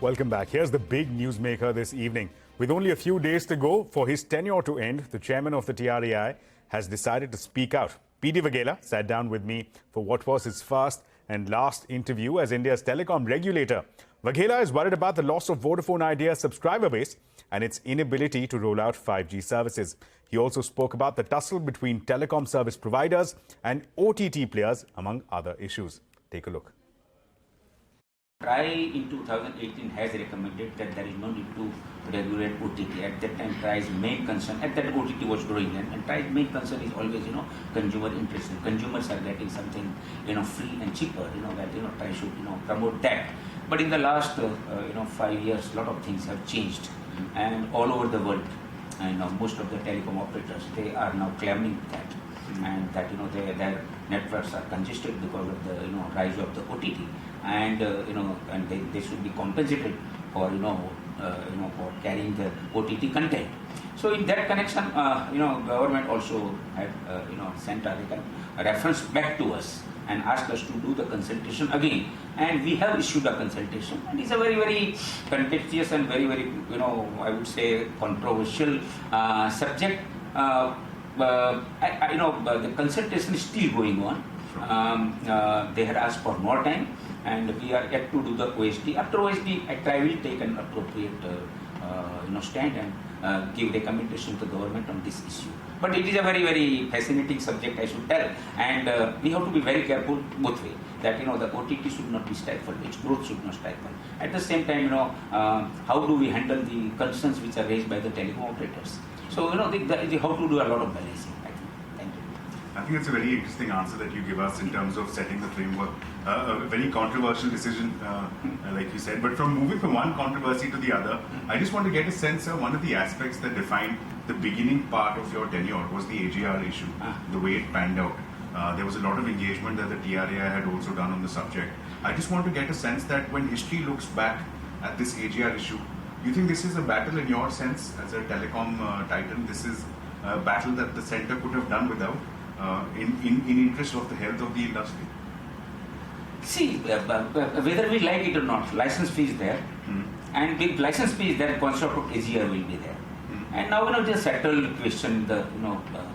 Welcome back. Here's the big newsmaker this evening. With only a few days to go for his tenure to end, the chairman of the TRAI has decided to speak out. PD Vaghela sat down with me for what was his first and last interview as India's telecom regulator. Vaghela is worried about the loss of Vodafone-Idea subscriber base and its inability to roll out 5G services. He also spoke about the tussle between telecom service providers and OTT players, among other issues. Take a look. TRAI in 2018 has recommended that there is no need to regulate OTT. At that time, TRAI's main concern, at that OTT was growing, and TRAI's main concern is always, consumer interest. Consumers are getting something, free and cheaper, that, TRAI should, promote that. But in the last, 5 years, a lot of things have changed, and all over the world, most of the telecom operators, they are now claiming that, and that, their networks are congested because of the, rise of the OTT. And and they should be compensated for for carrying the OTT content. So in that connection, government also had sent a reference back to us and asked us to do the consultation again. And we have issued a consultation, and it's a very, very contentious and very, very I would say controversial subject. The consultation is still going on. They had asked for more time, and we are yet to do the OSD. After OSD, TRAI will take an appropriate stand and give recommendation to the government on this issue. But it is a very, very fascinating subject, I should tell, and we have to be very careful both ways. That the OTT should not be stifled, its growth should not stifle. At the same time, how do we handle the concerns which are raised by the telecom operators? So how to do a lot of balancing. I think it's a very interesting answer that you give us in terms of setting the framework. A very controversial decision, like you said. But from moving from one controversy to the other, I just want to get a sense of one of the aspects that defined the beginning part of your tenure was the AGR issue, the way it panned out. There was a lot of engagement that the TRAI had also done on the subject. I just want to get a sense that when history looks back at this AGR issue, you think this is a battle in your sense as a telecom titan? This is a battle that the centre could have done without? In interest of the health of the industry? See, whether we like it or not, license fee is there, and with license fee is there, concept of AGR will be there. And now, the settled question, the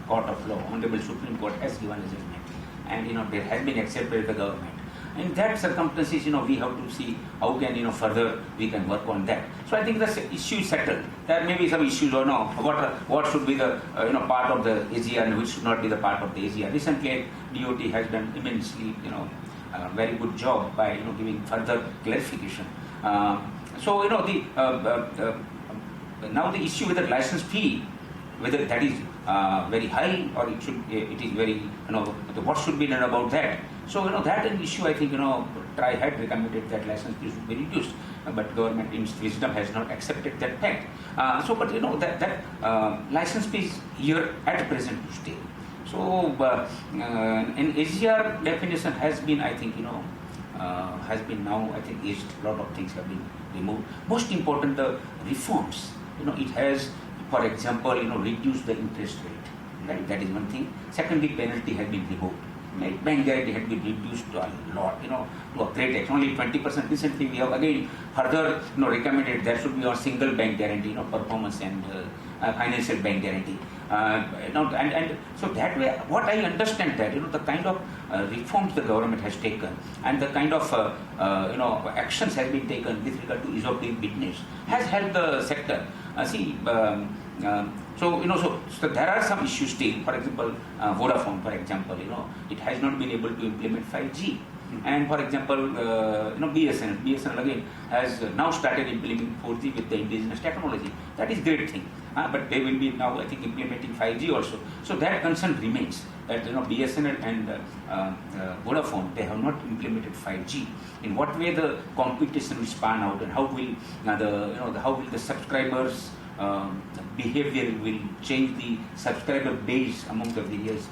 court of law, Honorable Supreme Court has given a judgment, and there has been accepted by the government. In that circumstances, we have to see how can further we can work on that. So I think the issue is settled. There may be some issues or no. What should be the part of the AGR and which should not be the part of the AGR. Recently, DOT has done immensely a very good job by giving further clarification. So now the issue with the license fee, whether that is very high or it is very what should be done about that. So that an issue, I think TRAI had recommended that license fee should be reduced, but government in its wisdom has not accepted that fact. But that license fee is here at present to stay. So an AGR definition has been, I think has been now, I think a lot of things have been removed. Most important, the reforms. It has, for example, reduced the interest rate. Right? That is one thing. Secondly, penalty has been removed. Right? Bank guarantee had been reduced to a lot, to a great extent. Only 20%. Recently, we have again further, recommended there should be a single bank guarantee, performance and financial bank guarantee. And so that way, what I understand that, the kind of reforms the government has taken and the kind of, actions has been taken with regard to ease of doing business has helped the sector. So there are some issues still. For example, Vodafone, for example, it has not been able to implement 5G. And for example, BSNL again has now started implementing 4G with the indigenous technology. That is great thing. But they will be now, I think, implementing 5G also. So that concern remains that BSNL and Vodafone, they have not implemented 5G. In what way the competition will span out, and how will how will the subscribers behavior will change the subscriber base among the various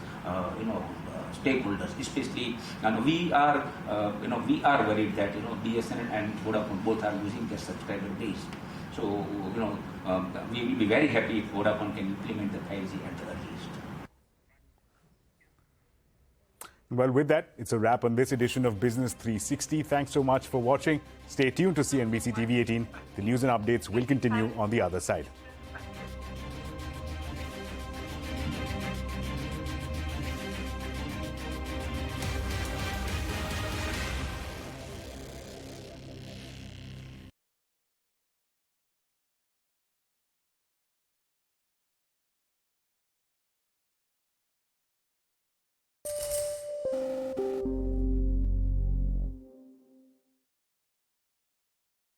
stakeholders. Especially, we are worried that BSNL and Vodafone both are losing their subscriber base. So we will be very happy if Vodafone can implement the 5G at the earliest. Well, with that, it's a wrap on this edition of Business 360. Thanks so much for watching. Stay tuned to CNBC TV18. The news and updates will continue on the other side.